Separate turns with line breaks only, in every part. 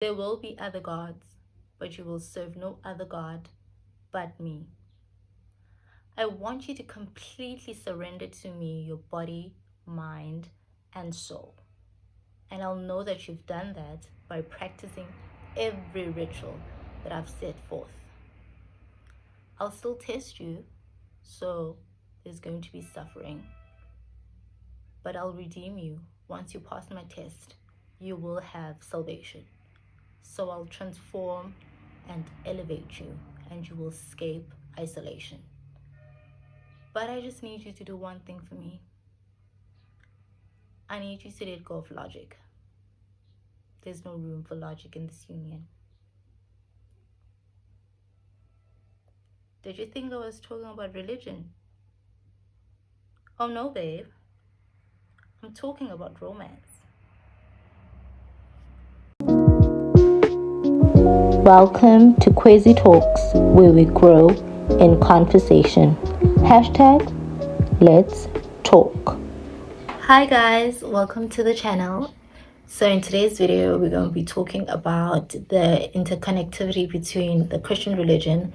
There will be other gods, but you will serve no other God but me. I want you to completely surrender to me your body, mind, and soul. And I'll know that you've done that by practicing every ritual that I've set forth. I'll still test you, so there's going to be suffering. But I'll redeem you. Once you pass my test, you will have salvation. So I'll transform and elevate you, and you will escape isolation. But I just need you to do one thing for me. I need you to let go of logic. There's no room for logic in this union. Did you think I was talking about religion? Oh no, babe. I'm talking about romance. Welcome to Khwezi Talks, where we grow in conversation. Hashtag Let's Talk. Hi guys, welcome to the channel. So in today's video, we're going to be talking about the interconnectivity between the Christian religion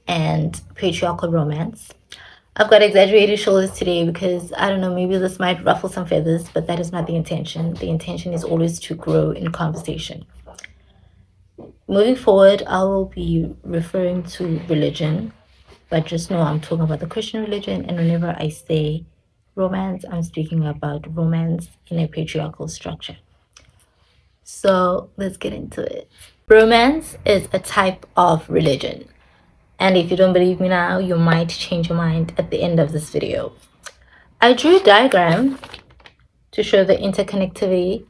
and patriarchal romance. I've got exaggerated shoulders today because, I don't know, maybe this might ruffle some feathers, but that is not the intention. The intention is always to grow in conversation. Moving forward, I will be referring to religion, but just know I'm talking about the Christian religion, and whenever I say romance, I'm speaking about romance in a patriarchal structure. So let's get into it. Romance is a type of religion. And if you don't believe me now, you might change your mind at the end of this video. I drew a diagram to show the interconnectivity.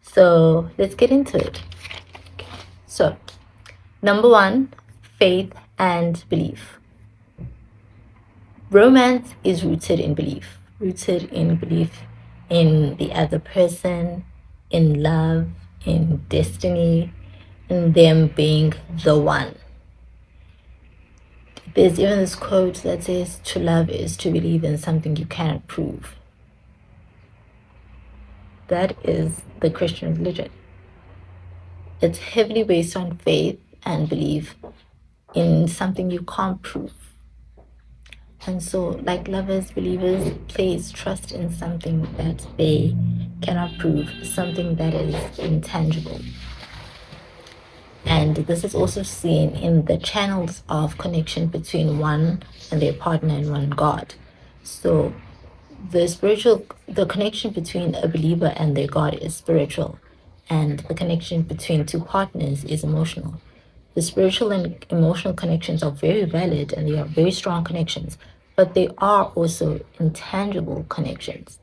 So let's get into it. So, number one, faith and belief. Romance is rooted in belief in the other person, in love, in destiny, in them being the one. There's even this quote that says, to love is to believe in something you cannot prove. That is the Christian religion. It's heavily based on faith and belief in something you can't prove. And so, like lovers, believers place trust in something that they cannot prove, something that is intangible. And this is also seen in the channels of connection between one and their partner and one God. So the connection between a believer and their God is spiritual, and the connection between two partners is emotional. The spiritual and emotional connections are very valid and they are very strong connections, but they are also intangible connections.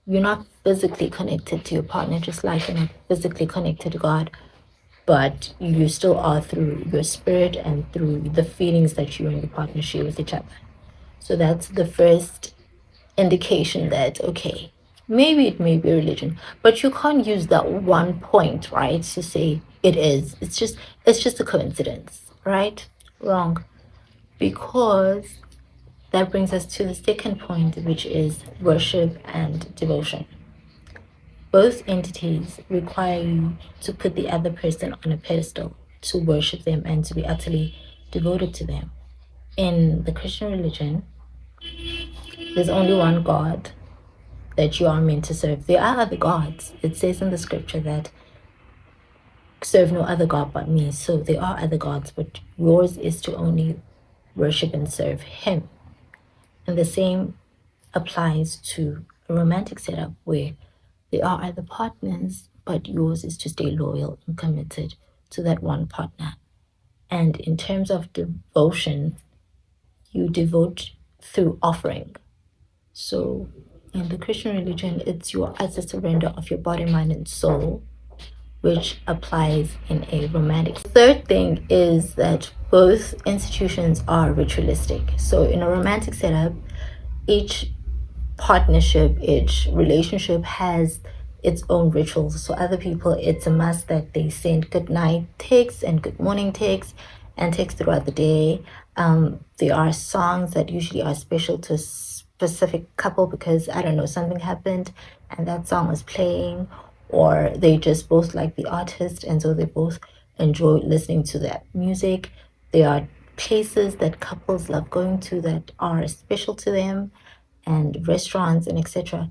You're not physically connected to your partner, just like you're not physically connected to God, but you still are through your spirit and through the feelings that you and your partner share with each other. So that's the first indication that, okay, maybe it may be religion, but you can't use that one point, right, to say it is. It's just a coincidence, right? Wrong. Because that brings us to the second point, which is worship and devotion. Both entities require you to put the other person on a pedestal, to worship them, and to be utterly devoted to them. In the Christian religion, there's only one God that you are meant to serve. There are other gods. It says in the scripture that serve no other God but me. So there are other gods, but yours is to only worship and serve Him. And the same applies to a romantic setup where there are other partners, but yours is to stay loyal and committed to that one partner. And in terms of devotion, you devote through offering. So in the Christian religion, it's your utter surrender of your body, mind, and soul, which applies in a romantic. Third thing is that both institutions are ritualistic. So in a romantic setup, each partnership, each relationship has its own rituals. So other people, it's a must that they send good night texts and good morning texts and texts throughout the day. There are songs that usually are special to a specific couple because, I don't know, something happened and that song was playing, or they just both like the artist, and so they both enjoy listening to that music. There are places that couples love going to that are special to them, and restaurants and etc.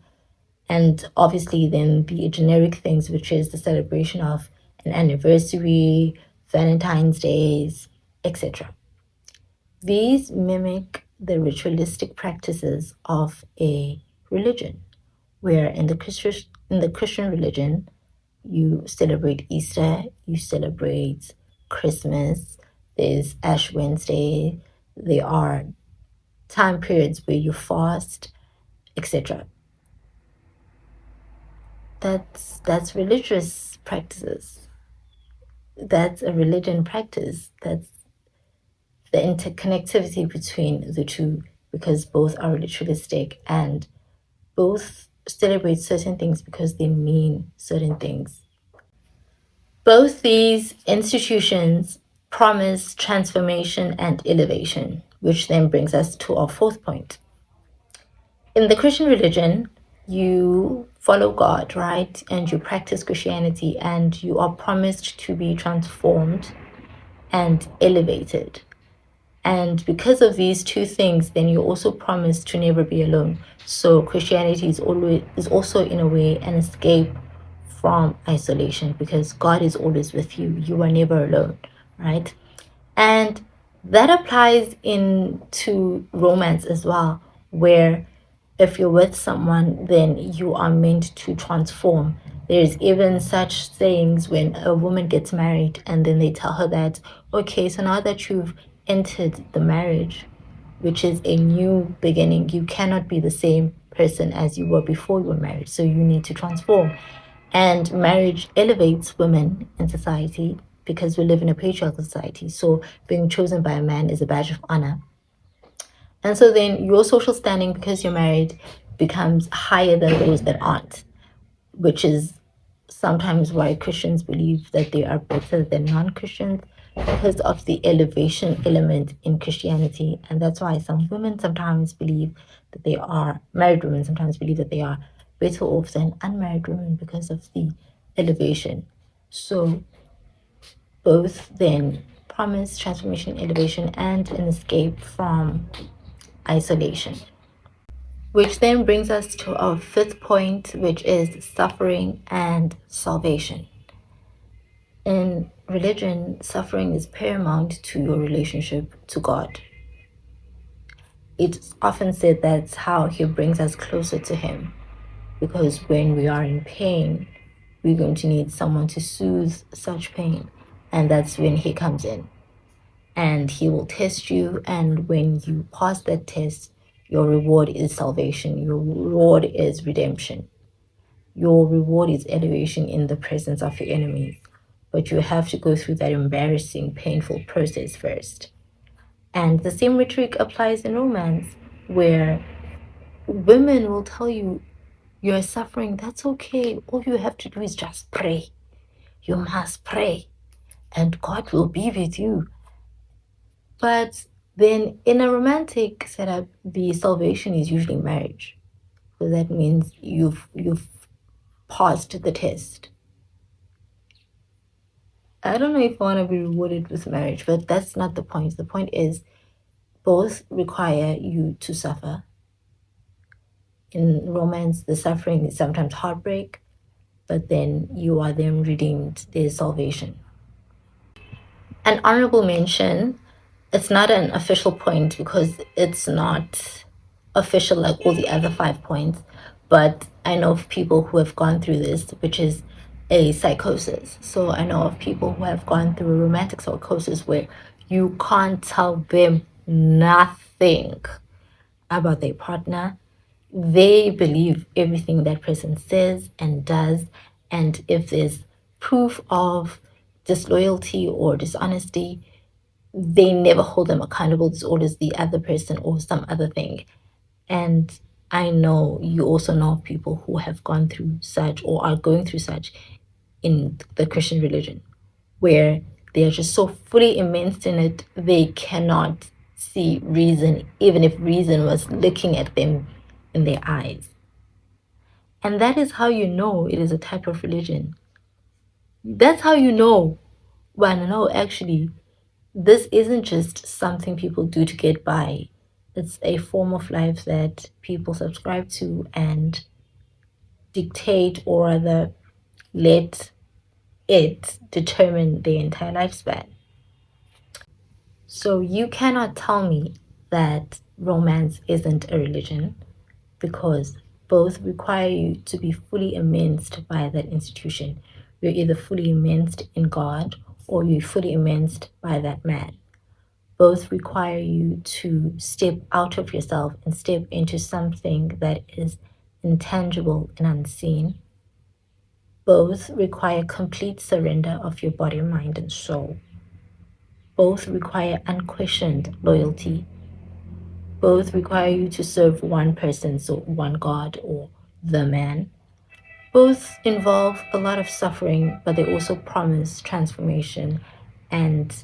And obviously then the generic things, which is the celebration of an anniversary, Valentine's Days, etc. These mimic the ritualistic practices of a religion, where in the Christian religion, you celebrate Easter, you celebrate Christmas, there's Ash Wednesday, there are time periods where you fast, etc. That's religious practices. That's a religion practice. That's the interconnectivity between the two, because both are ritualistic and both celebrate certain things because they mean certain things. Both these institutions promise transformation and elevation, which then brings us to our fourth point. In the Christian religion, you follow God, right? And you practice Christianity, and you are promised to be transformed and elevated. And because of these two things, then you're also promised to never be alone. So Christianity is also in a way an escape from isolation, because God is always with you. You are never alone, right? And that applies into romance as well, where if you're with someone, then you are meant to transform. There's even such things when a woman gets married and then they tell her that, okay, so now that you've entered the marriage, which is a new beginning, you cannot be the same person as you were before you were married. So you need to transform. And marriage elevates women in society because we live in a patriarchal society. So being chosen by a man is a badge of honor. And so then your social standing, because you're married, becomes higher than those that aren't, which is sometimes why Christians believe that they are better than non-Christians, because of the elevation element in Christianity. And that's why some women sometimes believe that they are, married women sometimes believe that they are better off than unmarried women because of the elevation. So both then promise transformation, elevation, and an escape from isolation. Which then brings us to our fifth point, which is suffering and salvation. In religion, suffering is paramount to your relationship to God. It's often said that's how He brings us closer to Him, because when we are in pain, we're going to need someone to soothe such pain, and that's when He comes in. And He will test you, and when you pass that test, your reward is salvation. Your reward is redemption. Your reward is elevation in the presence of your enemies. But you have to go through that embarrassing, painful process first. And the same rhetoric applies in romance, where women will tell you, you're suffering, that's okay. All you have to do is just pray. You must pray, and God will be with you. But then in a romantic setup, the salvation is usually marriage. So that means you've passed the test. I don't know if I want to be rewarded with marriage, but that's not the point. The point is both require you to suffer. In romance, the suffering is sometimes heartbreak, but then you are then redeemed. There's salvation. An honorable mention, it's not an official point because it's not official like all the other 5 points, but I know of people who have gone through this, which is a psychosis. So I know of people who have gone through a romantic psychosis where you can't tell them nothing about their partner. They believe everything that person says and does, and if there's proof of disloyalty or dishonesty, they never hold them accountable. It's always the other person or some other thing. And I know you also know of people who have gone through such or are going through such in the Christian religion, where they are just so fully immersed in it, they cannot see reason, even if reason was looking at them in their eyes. And that is how you know it is a type of religion. That's how you know. Well, no, actually, this isn't just something people do to get by. It's a form of life that people subscribe to and dictate, or rather let it determine their entire lifespan. So you cannot tell me that romance isn't a religion, because both require you to be fully immersed by that institution. You're either fully immersed in God or you're fully immersed by that man. Both require you to step out of yourself and step into something that is intangible and unseen. Both require complete surrender of your body, mind, and soul. Both require unquestioned loyalty. Both require you to serve one person, so one God or the man. Both involve a lot of suffering, but they also promise transformation and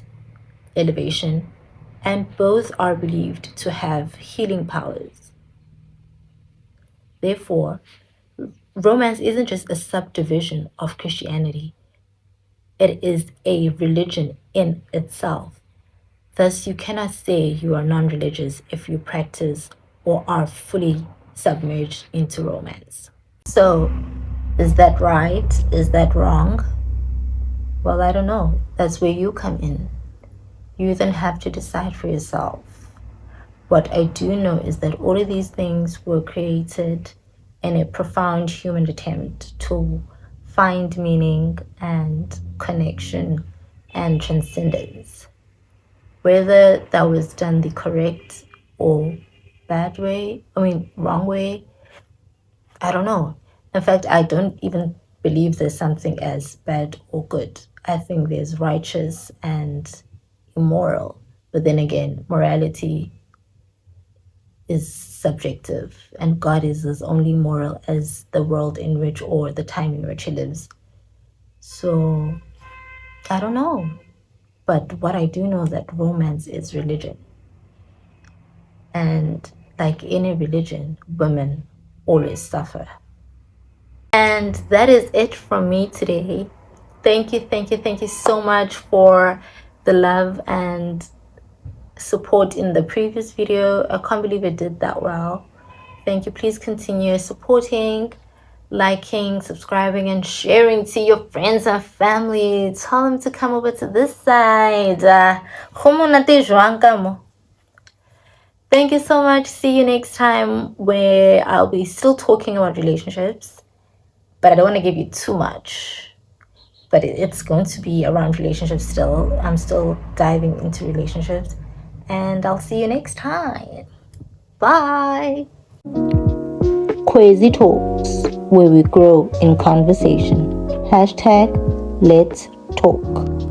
elevation. And both are believed to have healing powers. Therefore, romance isn't just a subdivision of Christianity, it is a religion in itself. Thus, you cannot say you are non religious if you practice or are fully submerged into romance. So, is that right? Is that wrong? Well, I don't know. That's where you come in. You then have to decide for yourself. What I do know is that all of these things were created in a profound human attempt to find meaning and connection and transcendence. Whether that was done the correct or wrong way, I don't know. In fact, I don't even believe there's something as bad or good. I think there's righteous and immoral. But then again, morality is subjective, and God is as only moral as the world in which, or the time in which he lives. So, I don't know. But what I do know is that romance is religion. And like any religion, women always suffer. And that is it from me today. Thank you so much for the love and support in the previous video. I can't believe it did that well. Thank you. Please continue supporting, liking, subscribing, and sharing to your friends and family. Tell them to come over to this side. Thank you so much. See you next time, where I'll be still talking about relationships, but I don't want to give you too much. But it's going to be around relationships still. I'm still diving into relationships, and I'll see you next time. Bye. Khwezi Talks, where we grow in conversation. #Let's Talk.